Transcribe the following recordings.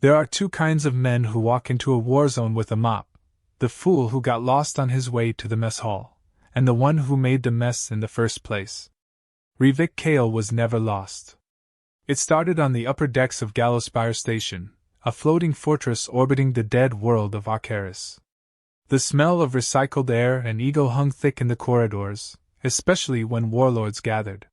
There are two kinds of men who walk into a war zone with a mop: the fool who got lost on his way to the mess hall, and the one who made the mess in the first place. Rivik Kale was never lost. It started on the upper decks of Gallowspire Station, a floating fortress orbiting the dead world of Arcaris. The smell of recycled air and ego hung thick in the corridors, especially when warlords gathered.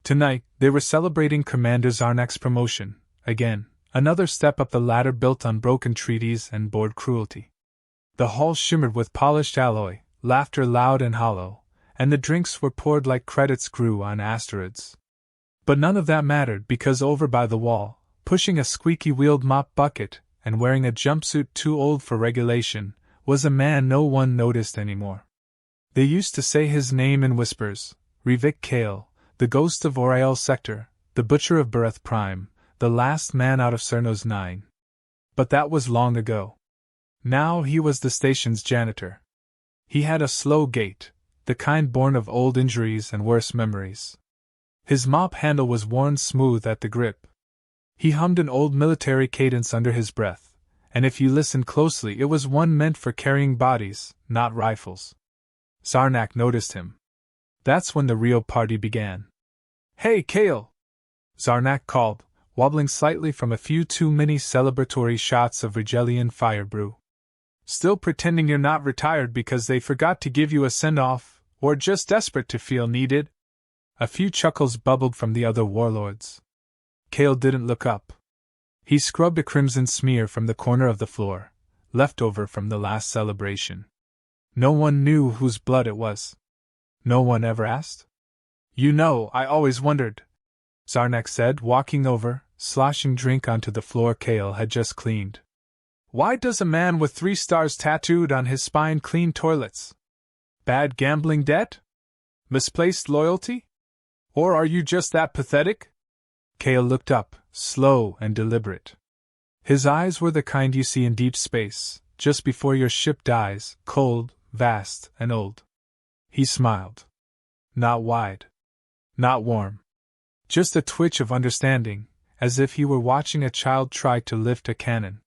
Tonight, they were celebrating Commander Zarnak's promotion, again, another step up the ladder built on broken treaties and bored cruelty. The hall shimmered with polished alloy, laughter loud and hollow, and the drinks were poured like credits grew on asteroids. But none of that mattered, because over by the wall, pushing a squeaky-wheeled mop bucket and wearing a jumpsuit too old for regulation, was a man no one noticed anymore. They used to say his name in whispers: Rivik Kale, the ghost of Oriel Sector, the butcher of Bereth Prime, the last man out of Cernos 9. But that was long ago. Now he was the station's janitor. He had a slow gait, the kind born of old injuries and worse memories. His mop handle was worn smooth at the grip. He hummed an old military cadence under his breath, and if you listened closely it was one meant for carrying bodies, not rifles. Zarnak noticed him. That's when the real party began. "Hey, Kale!" Zarnak called, wobbling slightly from a few too many celebratory shots of Rigelian fire brew. "Still pretending you're not retired because they forgot to give you a send-off, or just desperate to feel needed?" A few chuckles bubbled from the other warlords. Kale didn't look up. He scrubbed a crimson smear from the corner of the floor, left over from the last celebration. No one knew whose blood it was. No one ever asked? "You know, I always wondered," Zarnak said, walking over, sloshing drink onto the floor Kale had just cleaned. "Why does a man with 3 stars tattooed on his spine clean toilets? Bad gambling debt? Misplaced loyalty? Or are you just that pathetic?" Kale looked up, slow and deliberate. His eyes were the kind you see in deep space, just before your ship dies, cold, vast, and old. He smiled. Not wide. Not warm. Just a twitch of understanding, as if he were watching a child try to lift a cannon.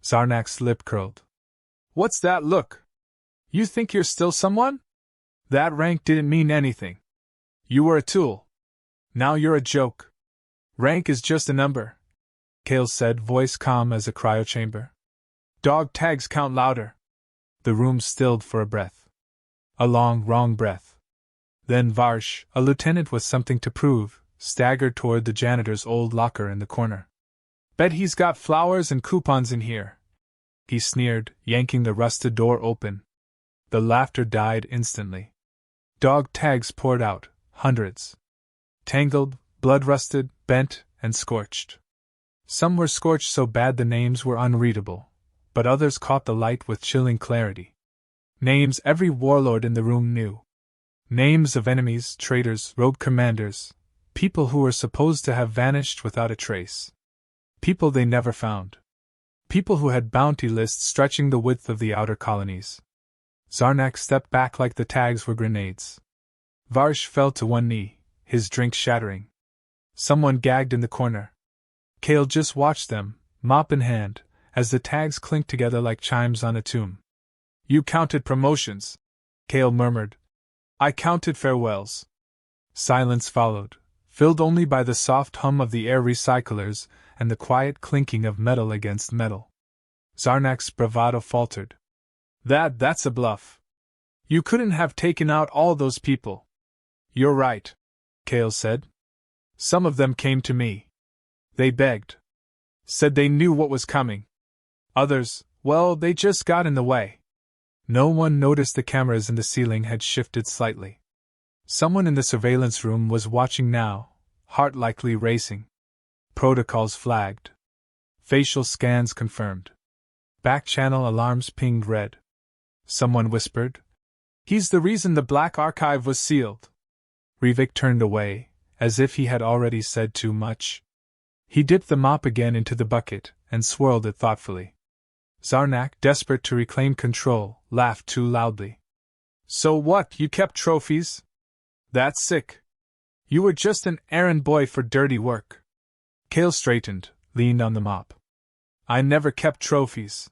Zarnak's lip curled. "What's that look? You think you're still someone? That rank didn't mean anything. You were a tool. Now you're a joke. Rank is just a number," Kale said, voice calm as a cryochamber. "Dog tags count louder." The room stilled for a breath. A long, wrong breath. Then Varsh, a lieutenant with something to prove, staggered toward the janitor's old locker in the corner. "Bet he's got flowers and coupons in here," he sneered, yanking the rusted door open. The laughter died instantly. Dog tags poured out, hundreds. Tangled, blood-rusted, bent, and scorched. Some were scorched so bad the names were unreadable, but others caught the light with chilling clarity. Names every warlord in the room knew. Names of enemies, traitors, rogue commanders, people who were supposed to have vanished without a trace. People they never found. People who had bounty lists stretching the width of the outer colonies. Zarnak stepped back like the tags were grenades. Varsh fell to one knee, his drink shattering. Someone gagged in the corner. Kale just watched them, mop in hand, as the tags clinked together like chimes on a tomb. "You counted promotions," Kale murmured. "I counted farewells." Silence followed, filled only by the soft hum of the air recyclers and the quiet clinking of metal against metal. Zarnak's bravado faltered. That's a bluff. You couldn't have taken out all those people." "You're right," Kale said. "Some of them came to me. They begged. Said they knew what was coming. Others, well, they just got in the way." No one noticed the cameras in the ceiling had shifted slightly. Someone in the surveillance room was watching now, heart likely racing. Protocols flagged. Facial scans confirmed. Back-channel alarms pinged red. Someone whispered, "He's the reason the Black Archive was sealed." Rivik turned away, as if he had already said too much. He dipped the mop again into the bucket and swirled it thoughtfully. Zarnak, desperate to reclaim control, laughed too loudly. "So what, you kept trophies? That's sick. You were just an errand boy for dirty work." Kale straightened, leaned on the mop. I never kept trophies.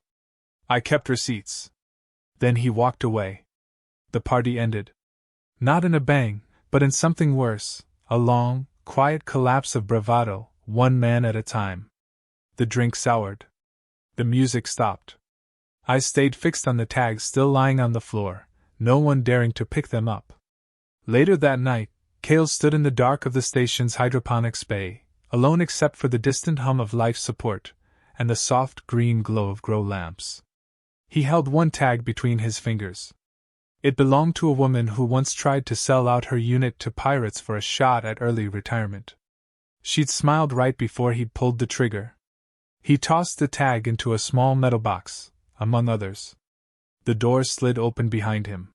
I kept receipts. Then he walked away. The party ended. Not in a bang, but in something worse, a long, quiet collapse of bravado, one man at a time. The drink soured. The music stopped. I stayed fixed on the tags still lying on the floor, no one daring to pick them up. Later that night, Cale stood in the dark of the station's hydroponics bay, alone except for the distant hum of life support, and the soft green glow of grow lamps. He held one tag between his fingers. It belonged to a woman who once tried to sell out her unit to pirates for a shot at early retirement. She'd smiled right before he'd pulled the trigger. He tossed the tag into a small metal box, among others. The door slid open behind him.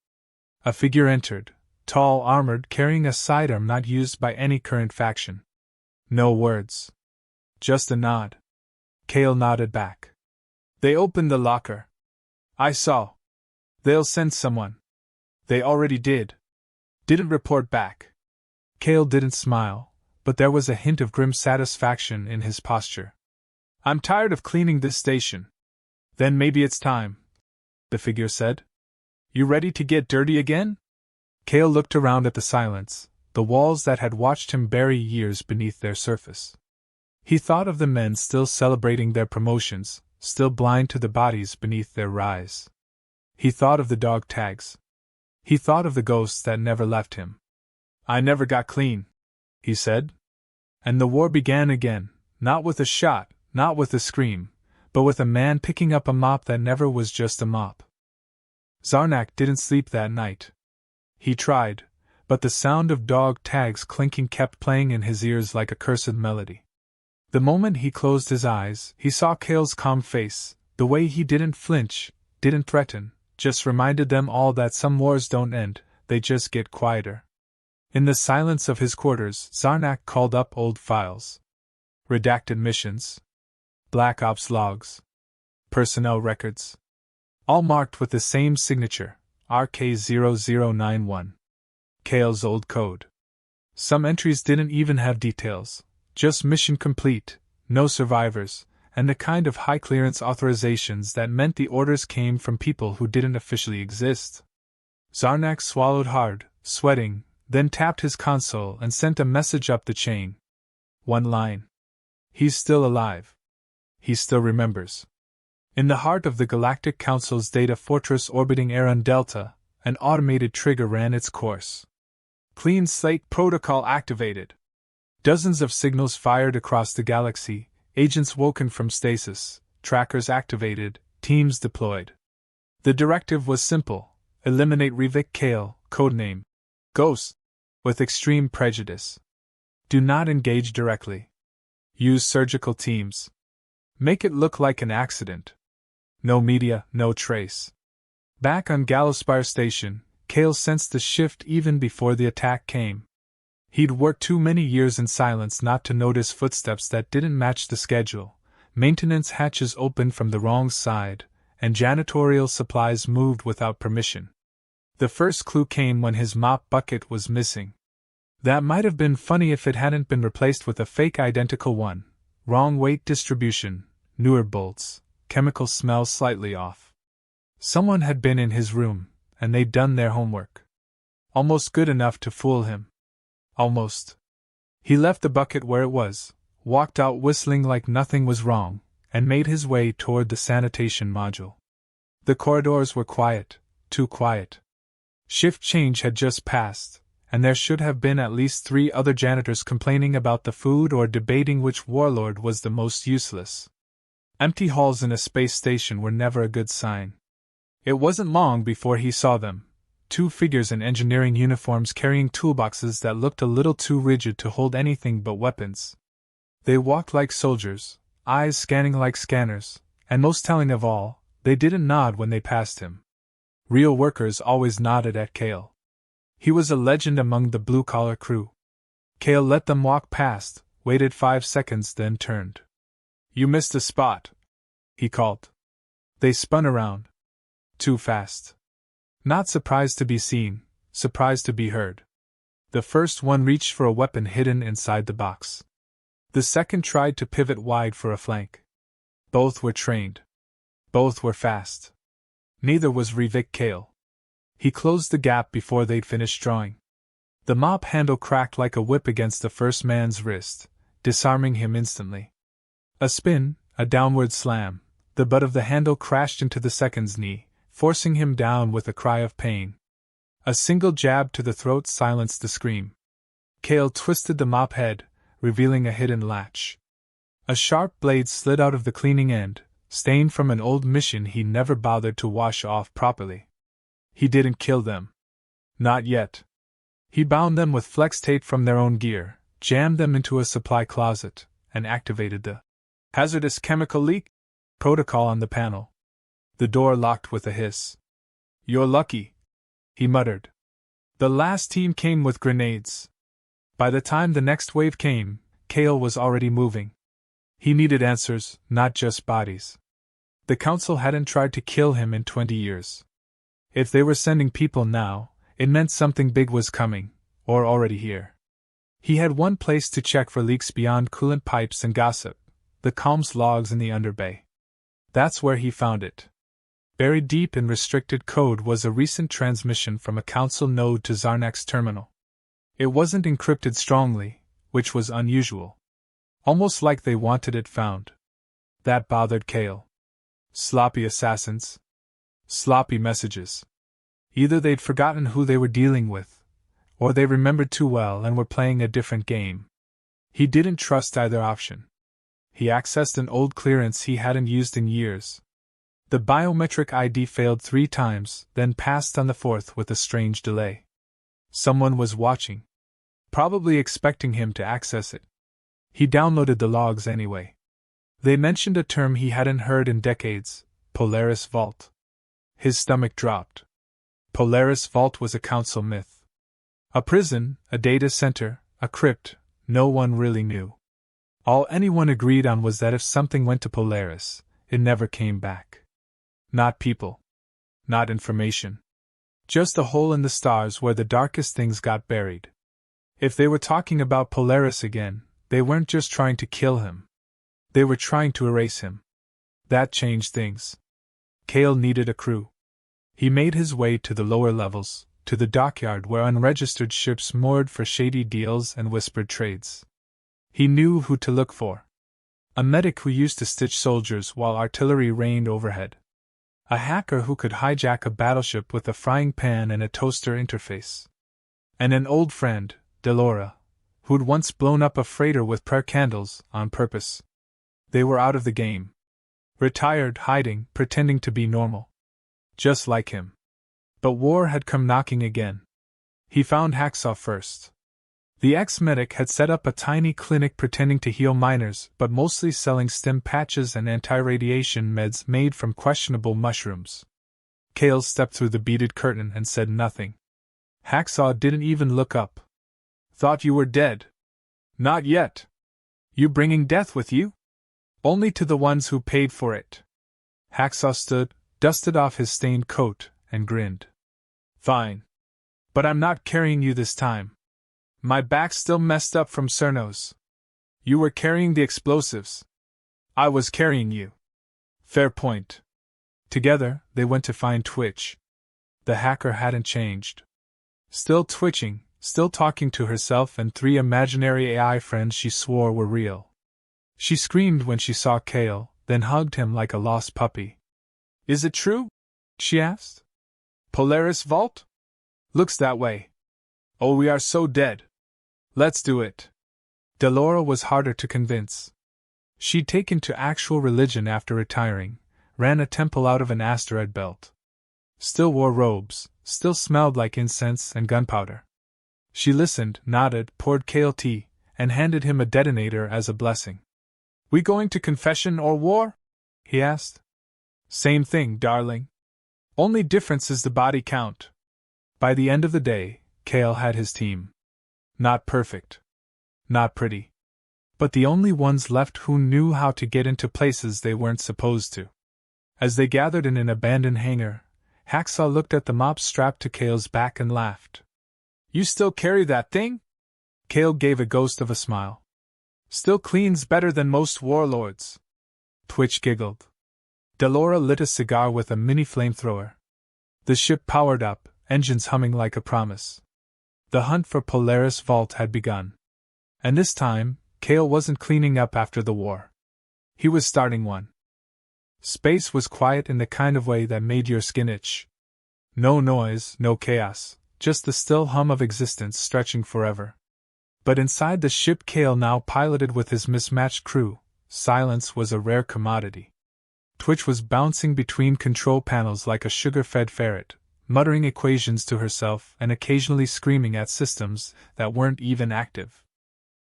A figure entered, tall, armored, carrying a sidearm not used by any current faction. No words. Just a nod. Cale nodded back. They opened the locker. I saw. They'll send someone. They already did. Didn't report back. Cale didn't smile, but there was a hint of grim satisfaction in his posture. I'm tired of cleaning this station. Then maybe it's time, the figure said. You ready to get dirty again? Cale looked around at the silence, the walls that had watched him bury years beneath their surface. He thought of the men still celebrating their promotions, still blind to the bodies beneath their rise. He thought of the dog tags. He thought of the ghosts that never left him. I never got clean, he said. And the war began again, not with a shot, not with a scream, but with a man picking up a mop that never was just a mop. Zarnak didn't sleep that night. He tried, but the sound of dog tags clinking kept playing in his ears like a cursed melody. The moment he closed his eyes, he saw Cale's calm face, the way he didn't flinch, didn't threaten, just reminded them all that some wars don't end, they just get quieter. In the silence of his quarters, Zarnak called up old files. Redacted missions. Black Ops logs. Personnel records. All marked with the same signature, RK0091. Cale's old code. Some entries didn't even have details, just mission complete, no survivors, and the kind of high-clearance authorizations that meant the orders came from people who didn't officially exist. Zarnak swallowed hard, sweating, then tapped his console and sent a message up the chain. One line. He's still alive. He still remembers. In the heart of the Galactic Council's data fortress orbiting Aeron Delta, an automated trigger ran its course. Clean slate protocol activated. Dozens of signals fired across the galaxy, agents woken from stasis, trackers activated, teams deployed. The directive was simple: eliminate Rivik Cale, codename Ghost, with extreme prejudice. Do not engage directly. Use surgical teams. Make it look like an accident. No media, no trace. Back on Gallowspire Station, Cale sensed the shift even before the attack came. He'd worked too many years in silence not to notice footsteps that didn't match the schedule, maintenance hatches opened from the wrong side, and janitorial supplies moved without permission. The first clue came when his mop bucket was missing. That might have been funny if it hadn't been replaced with a fake identical one. Wrong weight distribution, newer bolts, chemical smell slightly off. Someone had been in his room, and they'd done their homework. Almost good enough to fool him. Almost. He left the bucket where it was, walked out whistling like nothing was wrong, and made his way toward the sanitation module. The corridors were quiet, too quiet. Shift change had just passed, and there should have been at least 3 other janitors complaining about the food or debating which warlord was the most useless. Empty halls in a space station were never a good sign. It wasn't long before he saw them. 2 figures in engineering uniforms carrying toolboxes that looked a little too rigid to hold anything but weapons. They walked like soldiers, eyes scanning like scanners, and most telling of all, they didn't nod when they passed him. Real workers always nodded at Cale. He was a legend among the blue-collar crew. Cale let them walk past, waited 5 seconds, then turned. You missed a spot, he called. They spun around. Too fast. Not surprised to be seen, surprised to be heard. The first one reached for a weapon hidden inside the box. The second tried to pivot wide for a flank. Both were trained. Both were fast. Neither was Rivik Kale. He closed the gap before they'd finished drawing. The mop handle cracked like a whip against the first man's wrist, disarming him instantly. A spin, a downward slam, the butt of the handle crashed into the second's knee, forcing him down with a cry of pain. A single jab to the throat silenced the scream. Kale twisted the mop head, revealing a hidden latch. A sharp blade slid out of the cleaning end, stained from an old mission he never bothered to wash off properly. He didn't kill them. Not yet. He bound them with flex tape from their own gear, jammed them into a supply closet, and activated the hazardous chemical leak protocol on the panel. The door locked with a hiss. "You're lucky," he muttered. The last team came with grenades. By the time the next wave came, Kale was already moving. He needed answers, not just bodies. The Council hadn't tried to kill him in 20 years. If they were sending people now, it meant something big was coming, or already here. He had one place to check for leaks beyond coolant pipes and gossip: the comms logs in the underbay. That's where he found it. Buried deep in restricted code was a recent transmission from a Council node to Zarnak's terminal. It wasn't encrypted strongly, which was unusual. Almost like they wanted it found. That bothered Kale. Sloppy assassins. Sloppy messages. Either they'd forgotten who they were dealing with, or they remembered too well and were playing a different game. He didn't trust either option. He accessed an old clearance he hadn't used in years. The biometric ID failed 3 times, then passed on the 4th with a strange delay. Someone was watching. Probably expecting him to access it. He downloaded the logs anyway. They mentioned a term he hadn't heard in decades: Polaris Vault. His stomach dropped. Polaris Vault was a Council myth. A prison, a data center, a crypt, no one really knew. All anyone agreed on was that if something went to Polaris, it never came back. Not people. Not information. Just a hole in the stars where the darkest things got buried. If they were talking about Polaris again, they weren't just trying to kill him. They were trying to erase him. That changed things. Kale needed a crew. He made his way to the lower levels, to the dockyard where unregistered ships moored for shady deals and whispered trades. He knew who to look for. A medic who used to stitch soldiers while artillery rained overhead. A hacker who could hijack a battleship with a frying pan and a toaster interface. And an old friend, Delora, who'd once blown up a freighter with prayer candles on purpose. They were out of the game. Retired, hiding, pretending to be normal. Just like him. But war had come knocking again. He found Hacksaw first. The ex-medic had set up a tiny clinic pretending to heal miners, but mostly selling stim patches and anti-radiation meds made from questionable mushrooms. Kale stepped through the beaded curtain and said nothing. Hacksaw didn't even look up. "Thought you were dead." "Not yet." "You bringing death with you?" "Only to the ones who paid for it." Hacksaw stood, dusted off his stained coat, and grinned. "Fine. But I'm not carrying you this time. My back's still messed up from Cernos. You were carrying the explosives. I was carrying you." "Fair point." Together, they went to find Twitch. The hacker hadn't changed. Still twitching, still talking to herself and 3 imaginary AI friends she swore were real. She screamed when she saw Kale, then hugged him like a lost puppy. "Is it true?" she asked. "Polaris Vault? Looks that way. Oh, we are so dead. Let's do it." Delora was harder to convince. She'd taken to actual religion after retiring, ran a temple out of an asteroid belt. Still wore robes, still smelled like incense and gunpowder. She listened, nodded, poured Kale tea, and handed him a detonator as a blessing. "We going to confession or war?" he asked. "Same thing, darling. Only difference is the body count." By the end of the day, Kale had his team. Not perfect. Not pretty. But the only ones left who knew how to get into places they weren't supposed to. As they gathered in an abandoned hangar, Hacksaw looked at the mop strapped to Kale's back and laughed. "You still carry that thing?" Kale gave a ghost of a smile. "Still cleans better than most warlords." Twitch giggled. Delora lit a cigar with a mini flamethrower. The ship powered up, engines humming like a promise. The hunt for Polaris Vault had begun. And this time, Kale wasn't cleaning up after the war. He was starting one. Space was quiet in the kind of way that made your skin itch. No noise, no chaos, just the still hum of existence stretching forever. But inside the ship Kale now piloted with his mismatched crew, silence was a rare commodity. Twitch was bouncing between control panels like a sugar-fed ferret, muttering equations to herself and occasionally screaming at systems that weren't even active.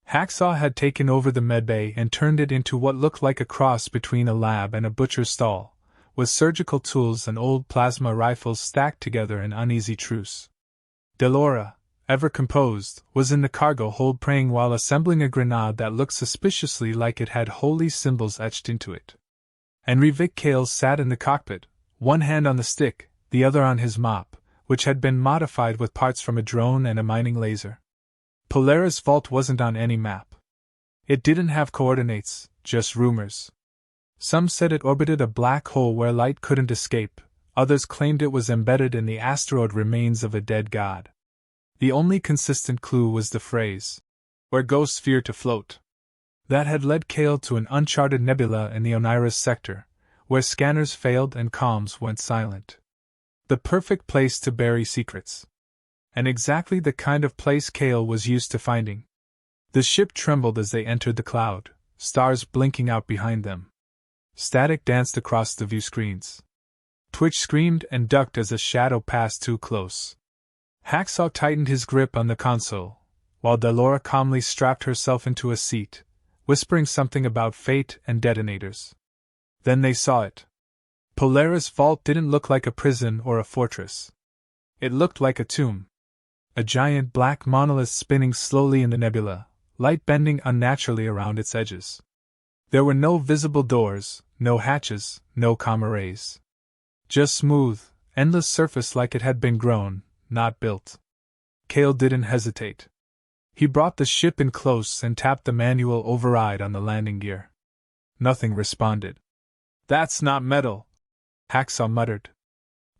Hacksaw had taken over the medbay and turned it into what looked like a cross between a lab and a butcher's stall, with surgical tools and old plasma rifles stacked together in uneasy truce. Delora, ever composed, was in the cargo hold praying while assembling a grenade that looked suspiciously like it had holy symbols etched into it. And Rivik Kale sat in the cockpit, one hand on the stick, the other on his mop, which had been modified with parts from a drone and a mining laser. Polaris Vault wasn't on any map. It didn't have coordinates, just rumors. Some said it orbited a black hole where light couldn't escape, others claimed it was embedded in the asteroid remains of a dead god. The only consistent clue was the phrase, "where ghosts fear to float." That had led Kale to an uncharted nebula in the Oniris sector, where scanners failed and comms went silent. The perfect place to bury secrets. And exactly the kind of place Kale was used to finding. The ship trembled as they entered the cloud, stars blinking out behind them. Static danced across the view screens. Twitch screamed and ducked as a shadow passed too close. Hacksaw tightened his grip on the console, while Delora calmly strapped herself into a seat, whispering something about fate and detonators. Then they saw it. Polaris Vault didn't look like a prison or a fortress. It looked like a tomb. A giant black monolith spinning slowly in the nebula, light bending unnaturally around its edges. There were no visible doors, no hatches, no comm rays. Just smooth, endless surface like it had been grown, not built. Kale didn't hesitate. He brought the ship in close and tapped the manual override on the landing gear. Nothing responded. "That's not metal," Hacksaw muttered.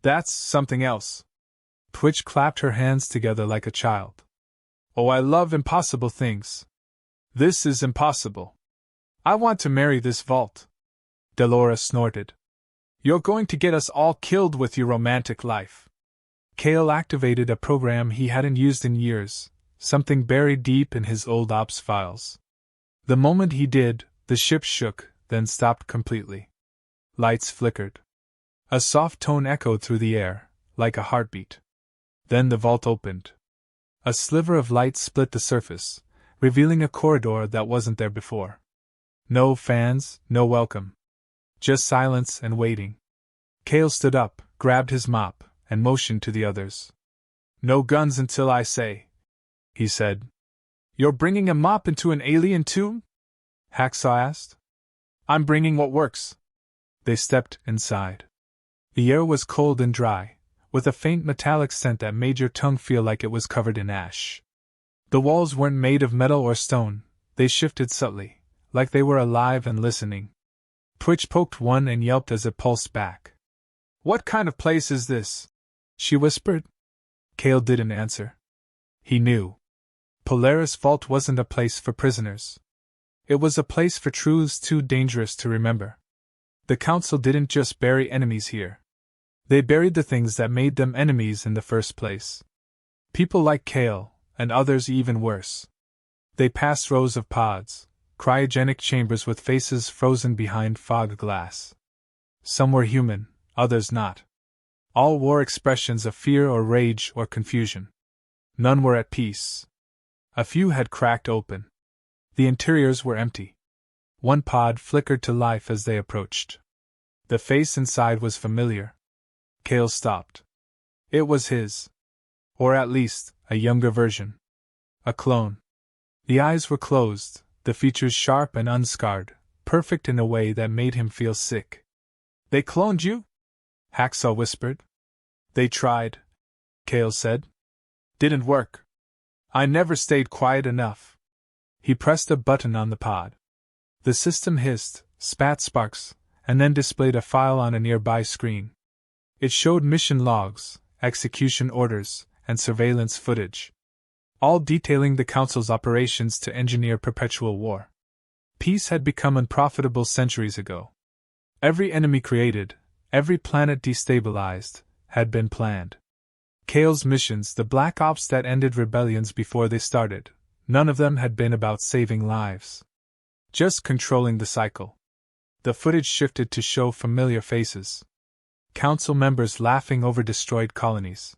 "That's something else." Twitch clapped her hands together like a child. "Oh, I love impossible things. This is impossible. I want to marry this vault." Delora snorted. "You're going to get us all killed with your romantic life." Kale activated a program he hadn't used in years, something buried deep in his old ops files. The moment he did, the ship shook, then stopped completely. Lights flickered. A soft tone echoed through the air, like a heartbeat. Then the vault opened. A sliver of light split the surface, revealing a corridor that wasn't there before. No fans, no welcome. Just silence and waiting. Kale stood up, grabbed his mop, and motioned to the others. "No guns until I say," he said. "You're bringing a mop into an alien tomb?" Hacksaw asked. "I'm bringing what works." They stepped inside. The air was cold and dry, with a faint metallic scent that made your tongue feel like it was covered in ash. The walls weren't made of metal or stone, they shifted subtly, like they were alive and listening. Twitch poked one and yelped as it pulsed back. "What kind of place is this?" she whispered. Kale didn't answer. He knew. Polaris Vault wasn't a place for prisoners. It was a place for truths too dangerous to remember. The Council didn't just bury enemies here. They buried the things that made them enemies in the first place. People like Kale, and others even worse. They passed rows of pods, cryogenic chambers with faces frozen behind fog glass. Some were human, others not. All wore expressions of fear or rage or confusion. None were at peace. A few had cracked open. The interiors were empty. One pod flickered to life as they approached. The face inside was familiar. Kale stopped. It was his. Or at least, a younger version. A clone. The eyes were closed, the features sharp and unscarred, perfect in a way that made him feel sick. "They cloned you?" Hacksaw whispered. "They tried," Kale said. "Didn't work. I never stayed quiet enough." He pressed a button on the pod. The system hissed, spat sparks, and then displayed a file on a nearby screen. It showed mission logs, execution orders, and surveillance footage, all detailing the Council's operations to engineer perpetual war. Peace had become unprofitable centuries ago. Every enemy created, every planet destabilized, had been planned. Kale's missions, the black ops that ended rebellions before they started, none of them had been about saving lives. Just controlling the cycle. The footage shifted to show familiar faces. Council members laughing over destroyed colonies.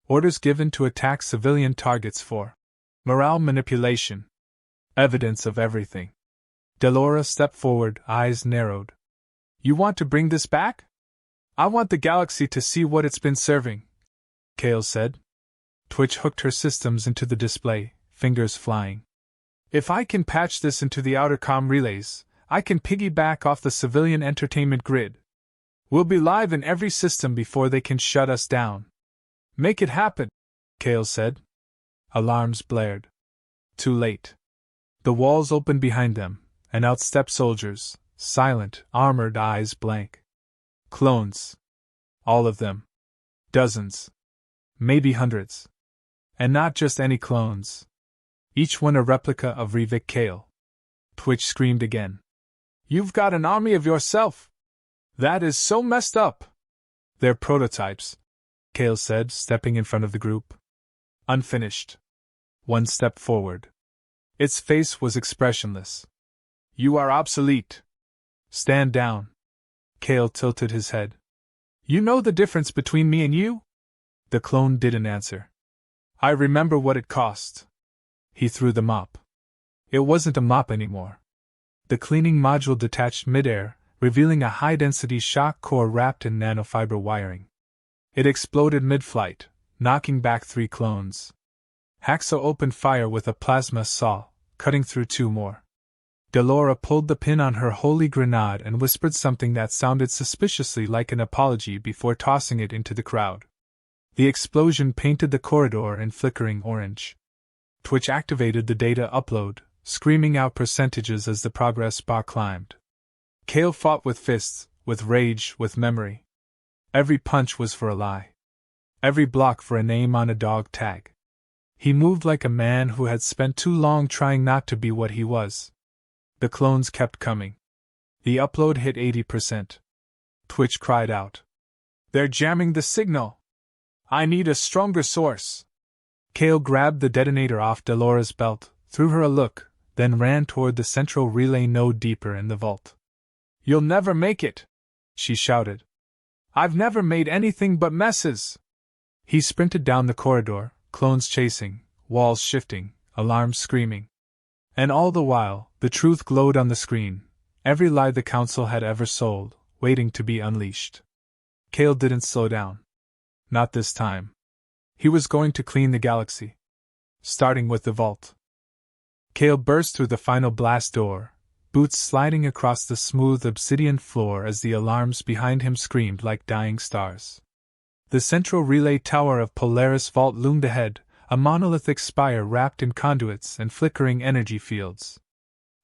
Orders given to attack civilian targets for morale manipulation. Evidence of everything. Delora stepped forward, eyes narrowed. You want to bring this back? I want the galaxy to see what it's been serving, Kale said. Twitch hooked her systems into the display, fingers flying. If I can patch this into the outer comm relays, I can piggyback off the civilian entertainment grid. We'll be live in every system before they can shut us down. Make it happen, Kale said. Alarms blared. Too late. The walls opened behind them, and out stepped soldiers, silent, armored, eyes blank. Clones. All of them. Dozens. Maybe hundreds. And not just any clones. Each one a replica of Rivik Kale. Twitch screamed again. You've got an army of yourself! That is so messed up! They're prototypes, Kale said, stepping in front of the group. Unfinished. One step forward. Its face was expressionless. You are obsolete. Stand down. Kale tilted his head. You know the difference between me and you? The clone didn't answer. I remember what it cost. He threw the mop. It wasn't a mop anymore. The cleaning module detached midair, revealing a high-density shock core wrapped in nanofiber wiring. It exploded mid-flight, knocking back 3 clones. Haxo opened fire with a plasma saw, cutting through 2 more. Delora pulled the pin on her holy grenade and whispered something that sounded suspiciously like an apology before tossing it into the crowd. The explosion painted the corridor in flickering orange. Twitch activated the data upload, screaming out percentages as the progress bar climbed. Kale fought with fists, with rage, with memory. Every punch was for a lie. Every block for a name on a dog tag. He moved like a man who had spent too long trying not to be what he was. The clones kept coming. The upload hit 80%. Twitch cried out. They're jamming the signal! I need a stronger source! Kale grabbed the detonator off Delora's belt, threw her a look, then ran toward the central relay node deeper in the vault. You'll never make it! She shouted. I've never made anything but messes! He sprinted down the corridor, clones chasing, walls shifting, alarms screaming. And all the while, the truth glowed on the screen, every lie the Council had ever sold, waiting to be unleashed. Kale didn't slow down. Not this time. He was going to clean the galaxy. Starting with the vault. Kale burst through the final blast door, boots sliding across the smooth obsidian floor as the alarms behind him screamed like dying stars. The central relay tower of Polaris Vault loomed ahead, a monolithic spire wrapped in conduits and flickering energy fields.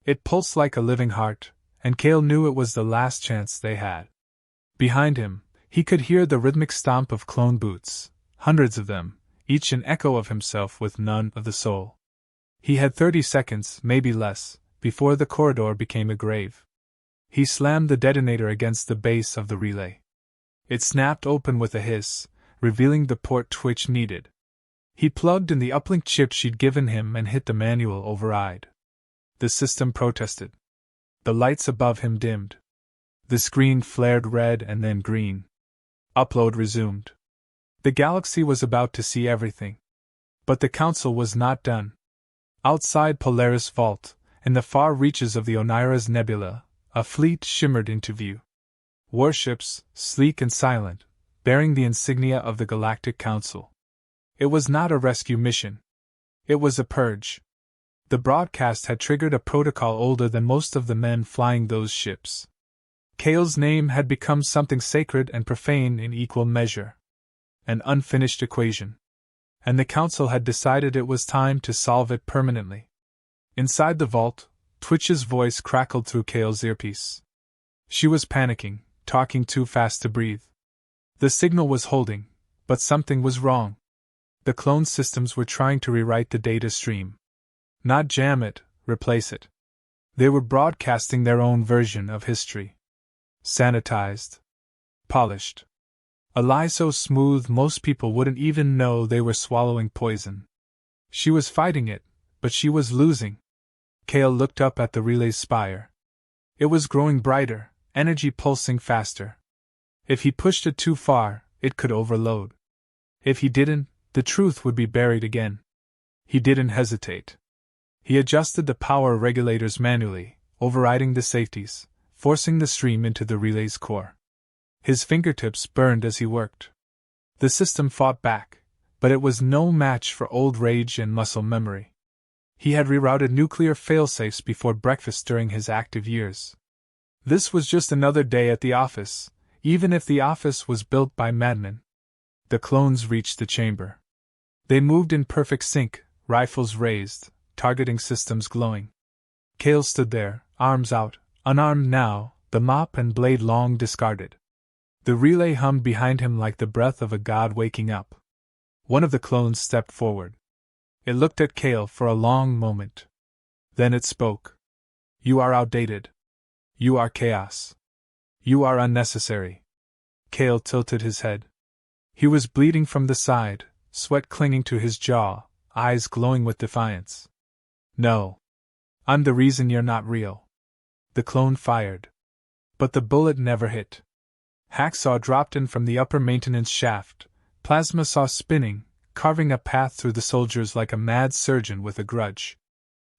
It pulsed like a living heart, and Kale knew it was the last chance they had. Behind him, he could hear the rhythmic stomp of clone boots, hundreds of them, each an echo of himself with none of the soul. He had 30 seconds, maybe less, before the corridor became a grave. He slammed the detonator against the base of the relay. It snapped open with a hiss, revealing the port Twitch needed. He plugged in the uplink chip she'd given him and hit the manual override. The system protested. The lights above him dimmed. The screen flared red and then green. Upload resumed. The galaxy was about to see everything. But the Council was not done. Outside Polaris Vault, in the far reaches of the Onira's nebula, a fleet shimmered into view. Warships, sleek and silent, bearing the insignia of the Galactic Council. It was not a rescue mission. It was a purge. The broadcast had triggered a protocol older than most of the men flying those ships. Kale's name had become something sacred and profane in equal measure. An unfinished equation. And the Council had decided it was time to solve it permanently. Inside the vault, Twitch's voice crackled through Kale's earpiece. She was panicking, talking too fast to breathe. The signal was holding, but something was wrong. The clone systems were trying to rewrite the data stream. Not jam it, replace it. They were broadcasting their own version of history. Sanitized. Polished. A lie so smooth most people wouldn't even know they were swallowing poison. She was fighting it, but she was losing. Kale looked up at the relay's spire. It was growing brighter, energy pulsing faster. If he pushed it too far, it could overload. If he didn't, the truth would be buried again. He didn't hesitate. He adjusted the power regulators manually, overriding the safeties, forcing the stream into the relay's core. His fingertips burned as he worked. The system fought back, but it was no match for old rage and muscle memory. He had rerouted nuclear failsafes before breakfast during his active years. This was just another day at the office, even if the office was built by madmen. The clones reached the chamber. They moved in perfect sync, rifles raised, targeting systems glowing. Kale stood there, arms out, unarmed now, the mop and blade long discarded. The relay hummed behind him like the breath of a god waking up. One of the clones stepped forward. It looked at Kale for a long moment. Then it spoke. "You are outdated. You are chaos. You are unnecessary." Kale tilted his head. He was bleeding from the side, sweat clinging to his jaw, eyes glowing with defiance. "No. I'm the reason you're not real." The clone fired. But the bullet never hit. Hacksaw dropped in from the upper maintenance shaft, plasma saw spinning, carving a path through the soldiers like a mad surgeon with a grudge.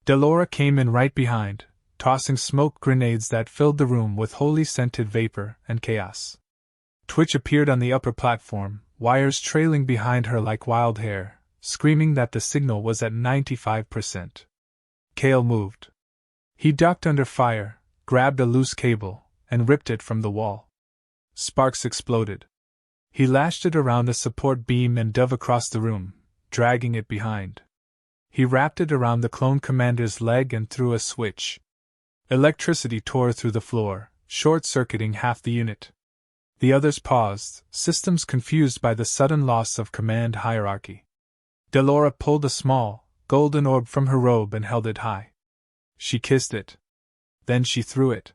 Delora came in right behind, tossing smoke grenades that filled the room with holy scented vapor and chaos. Twitch appeared on the upper platform, wires trailing behind her like wild hair, screaming that the signal was at 95%. Kale moved. He ducked under fire, grabbed a loose cable, and ripped it from the wall. Sparks exploded. He lashed it around a support beam and dove across the room, dragging it behind. He wrapped it around the clone commander's leg and threw a switch. Electricity tore through the floor, short-circuiting half the unit. The others paused, systems confused by the sudden loss of command hierarchy. Delora pulled a small, golden orb from her robe and held it high. She kissed it. Then she threw it.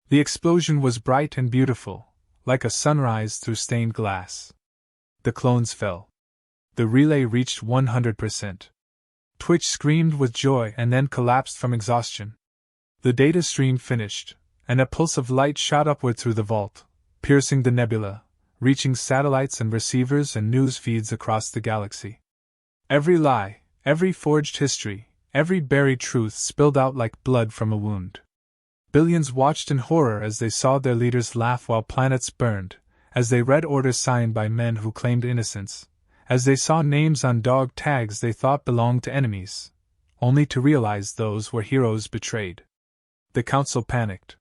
The explosion was bright and beautiful, like a sunrise through stained glass. The clones fell. The relay reached 100%. Twitch screamed with joy and then collapsed from exhaustion. The data stream finished, and a pulse of light shot upward through the vault, piercing the nebula, reaching satellites and receivers and news feeds across the galaxy. Every lie, every forged history, every buried truth spilled out like blood from a wound. Billions watched in horror as they saw their leaders laugh while planets burned, as they read orders signed by men who claimed innocence, as they saw names on dog tags they thought belonged to enemies, only to realize those were heroes betrayed. The Council panicked.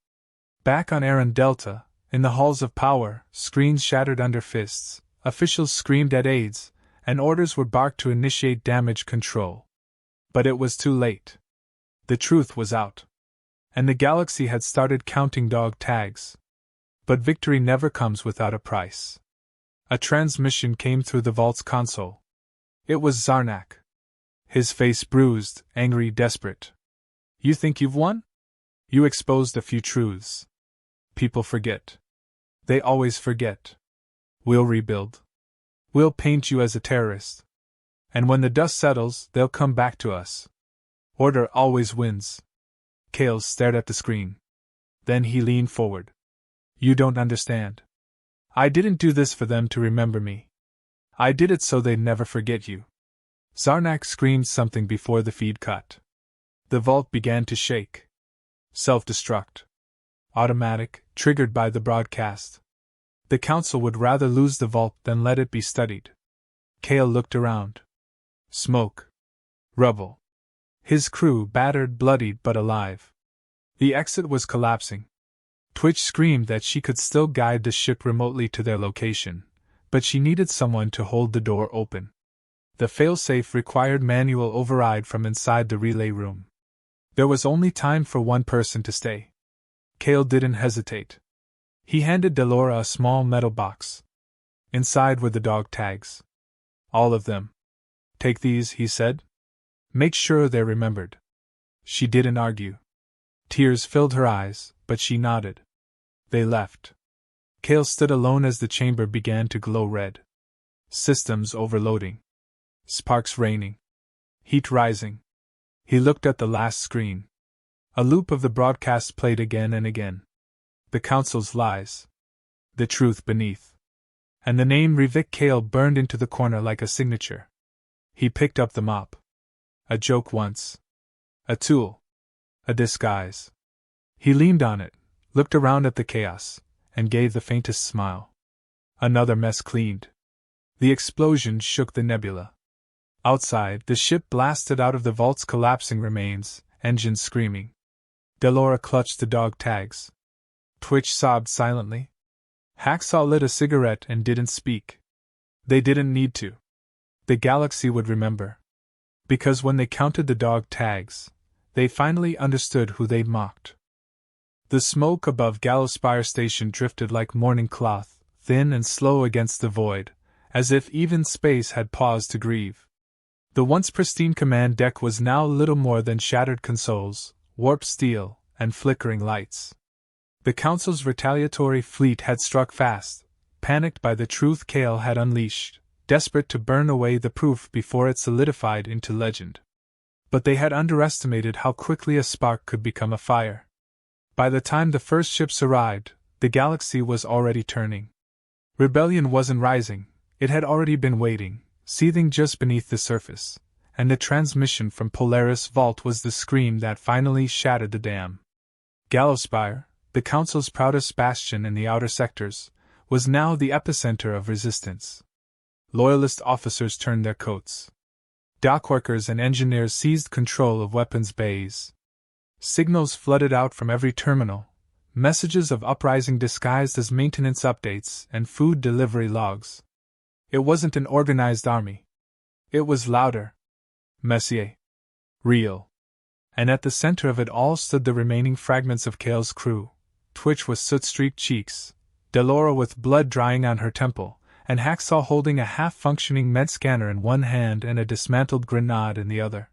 Back on Aaron Delta, in the halls of power, screens shattered under fists, officials screamed at aides, and orders were barked to initiate damage control. But it was too late. The truth was out. And the galaxy had started counting dog tags. But victory never comes without a price. A transmission came through the vault's console. It was Zarnak. His face bruised, angry, desperate. "You think you've won? You exposed a few truths. People forget. They always forget. We'll rebuild. We'll paint you as a terrorist. And when the dust settles, they'll come back to us. Order always wins." Kale stared at the screen. Then he leaned forward. "You don't understand. I didn't do this for them to remember me. I did it so they'd never forget you." Zarnak screamed something before the feed cut. The vault began to shake. Self-destruct. Automatic, triggered by the broadcast. The Council would rather lose the vault than let it be studied. Kale looked around. Smoke. Rubble. His crew battered, bloodied, but alive. The exit was collapsing. Twitch screamed that she could still guide the ship remotely to their location, but she needed someone to hold the door open. The failsafe required manual override from inside the relay room. There was only time for one person to stay. Kale didn't hesitate. He handed Delora a small metal box. Inside were the dog tags. All of them. Take these, he said. Make sure they're remembered. She didn't argue. Tears filled her eyes, but she nodded. They left. Cale stood alone as the chamber began to glow red. Systems overloading. Sparks raining. Heat rising. He looked at the last screen. A loop of the broadcast played again and again. The Council's lies. The truth beneath. And the name Rivik Cale burned into the corner like a signature. He picked up the mop. A joke once. A tool. A disguise. He leaned on it, looked around at the chaos, and gave the faintest smile. Another mess cleaned. The explosion shook the nebula. Outside, the ship blasted out of the vault's collapsing remains, engines screaming. Delora clutched the dog tags. Twitch sobbed silently. Hacksaw lit a cigarette and didn't speak. They didn't need to. The galaxy would remember. Because when they counted the dog tags, they finally understood who they'd mocked. The smoke above Gallowspire station drifted like morning cloth, thin and slow against the void, as if even space had paused to grieve. The once pristine command deck was now little more than shattered consoles, warped steel, and flickering lights. The Council's retaliatory fleet had struck fast, panicked by the truth Cale had unleashed, desperate to burn away the proof before it solidified into legend. But they had underestimated how quickly a spark could become a fire. By the time the first ships arrived, the galaxy was already turning. Rebellion wasn't rising, it had already been waiting, seething just beneath the surface, and the transmission from Polaris Vault was the scream that finally shattered the dam. Gallowspire, the Council's proudest bastion in the outer sectors, was now the epicenter of resistance. Loyalist officers turned their coats. Dockworkers and engineers seized control of weapons bays. Signals flooded out from every terminal, messages of uprising disguised as maintenance updates and food delivery logs. It wasn't an organized army. It was louder. Messier. Real. And at the center of it all stood the remaining fragments of Cale's crew, Twitch with soot-streaked cheeks, Delora with blood drying on her temple, and Hacksaw holding a half-functioning med scanner in one hand and a dismantled grenade in the other.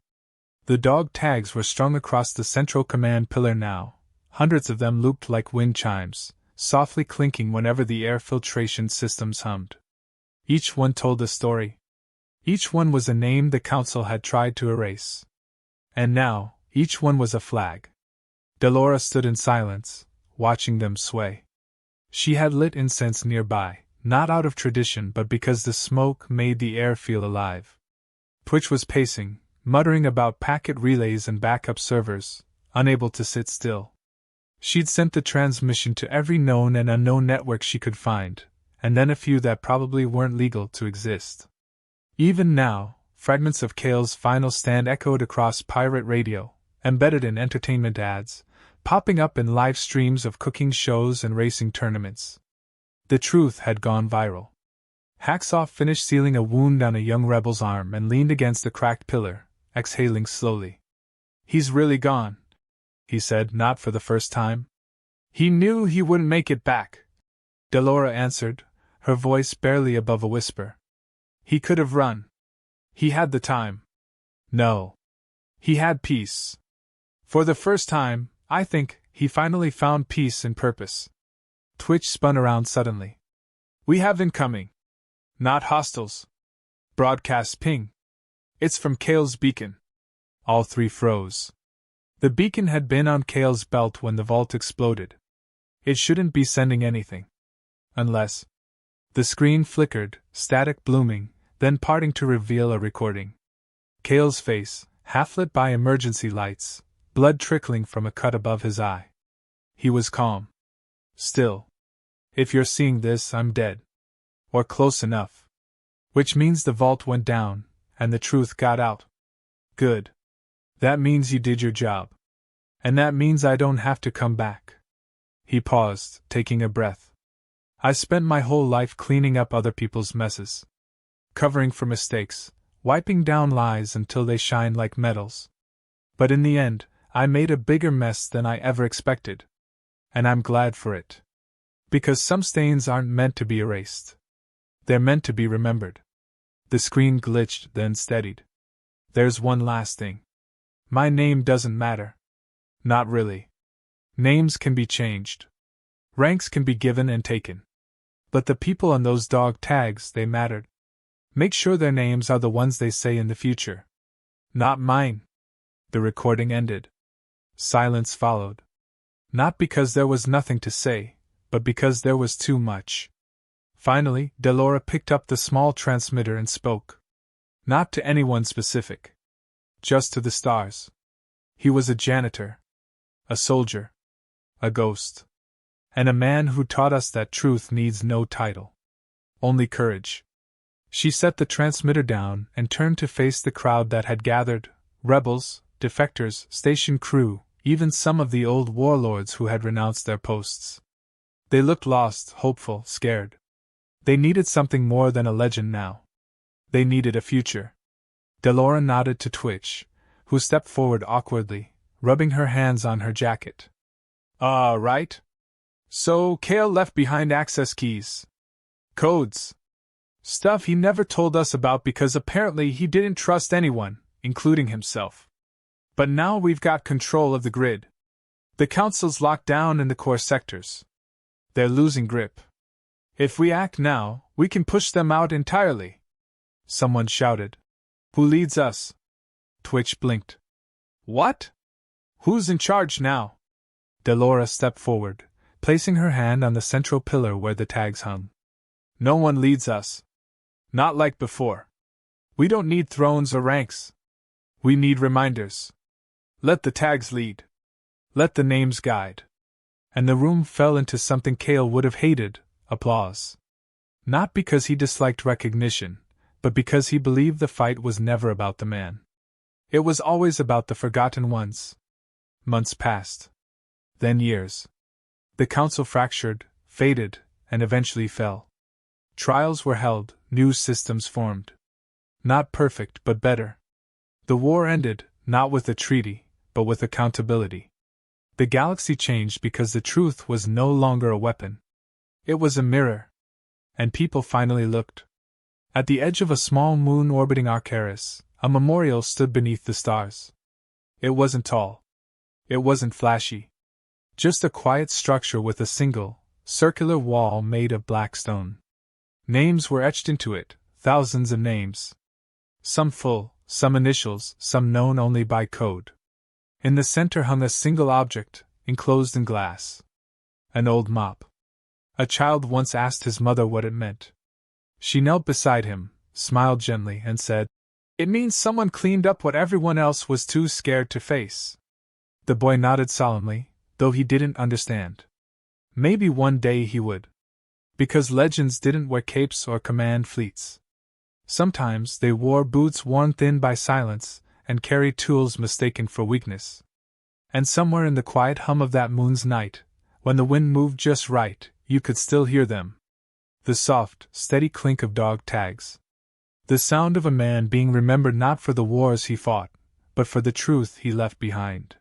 The dog tags were strung across the central command pillar now, hundreds of them looped like wind chimes, softly clinking whenever the air filtration systems hummed. Each one told a story. Each one was a name the Council had tried to erase. And now, each one was a flag. Delora stood in silence, watching them sway. She had lit incense nearby, not out of tradition but because the smoke made the air feel alive. Twitch was pacing, muttering about packet relays and backup servers, unable to sit still. She'd sent the transmission to every known and unknown network she could find, and then a few that probably weren't legal to exist. Even now, fragments of Cale's final stand echoed across pirate radio, embedded in entertainment ads, popping up in live streams of cooking shows and racing tournaments. The truth had gone viral. Hacksaw finished sealing a wound on a young rebel's arm and leaned against the cracked pillar, exhaling slowly. "He's really gone," he said, not for the first time. "He knew he wouldn't make it back," Delora answered, her voice barely above a whisper. "He could have run. He had the time. No. He had peace. For the first time, I think, he finally found peace and purpose." Twitch spun around suddenly. "We have incoming. Not hostiles. Broadcast ping. It's from Cale's beacon." All three froze. The beacon had been on Cale's belt when the vault exploded. It shouldn't be sending anything. Unless. The screen flickered, static blooming, then parting to reveal a recording. Cale's face, half-lit by emergency lights, blood trickling from a cut above his eye. He was calm. "Still. If you're seeing this, I'm dead. Or close enough. Which means the vault went down, and the truth got out. Good. That means you did your job. And that means I don't have to come back." He paused, taking a breath. "I spent my whole life cleaning up other people's messes. Covering for mistakes, wiping down lies until they shine like medals. But in the end, I made a bigger mess than I ever expected. And I'm glad for it. Because some stains aren't meant to be erased. They're meant to be remembered. The screen glitched, then steadied. There's one last thing. My name doesn't matter. Not really. Names can be changed. Ranks can be given and taken. But the people on those dog tags, they mattered. Make sure their names are the ones they say in the future. Not mine. The recording ended. Silence followed. Not because there was nothing to say, but because there was too much. Finally, Delora picked up the small transmitter and spoke. Not to anyone specific. Just to the stars. He was a janitor. A soldier. A ghost. And a man who taught us that truth needs no title. Only courage. She set the transmitter down and turned to face the crowd that had gathered, rebels, defectors, station crew, even some of the old warlords who had renounced their posts. They looked lost, hopeful, scared. They needed something more than a legend now. They needed a future. Delora nodded to Twitch, who stepped forward awkwardly, rubbing her hands on her jacket. Right. So, Kale left behind access keys. Codes. Stuff he never told us about because apparently he didn't trust anyone, including himself. But now we've got control of the grid. The council's locked down in the core sectors. They're losing grip. If we act now, we can push them out entirely. Someone shouted. Who leads us? Twitch blinked. What? Who's in charge now? Delora stepped forward, placing her hand on the central pillar where the tags hung. No one leads us. Not like before. We don't need thrones or ranks. We need reminders. Let the tags lead. Let the names guide. And the room fell into something Kale would have hated, applause. Not because he disliked recognition, but because he believed the fight was never about the man. It was always about the forgotten ones. Months passed. Then years. The council fractured, faded, and eventually fell. Trials were held, new systems formed. Not perfect, but better. The war ended, not with a treaty, but with accountability. The galaxy changed because the truth was no longer a weapon. It was a mirror. And people finally looked. At the edge of a small moon orbiting Arcaris, a memorial stood beneath the stars. It wasn't tall. It wasn't flashy. Just a quiet structure with a single, circular wall made of black stone. Names were etched into it, thousands of names. Some full, some initials, some known only by code. In the center hung a single object, enclosed in glass. An old mop. A child once asked his mother what it meant. She knelt beside him, smiled gently, and said, "It means someone cleaned up what everyone else was too scared to face." The boy nodded solemnly, though he didn't understand. Maybe one day he would. Because legends didn't wear capes or command fleets. Sometimes they wore boots worn thin by silence, and carried tools mistaken for weakness. And somewhere in the quiet hum of that moon's night, when the wind moved just right, you could still hear them. The soft, steady clink of dog tags. The sound of a man being remembered not for the wars he fought, but for the truth he left behind.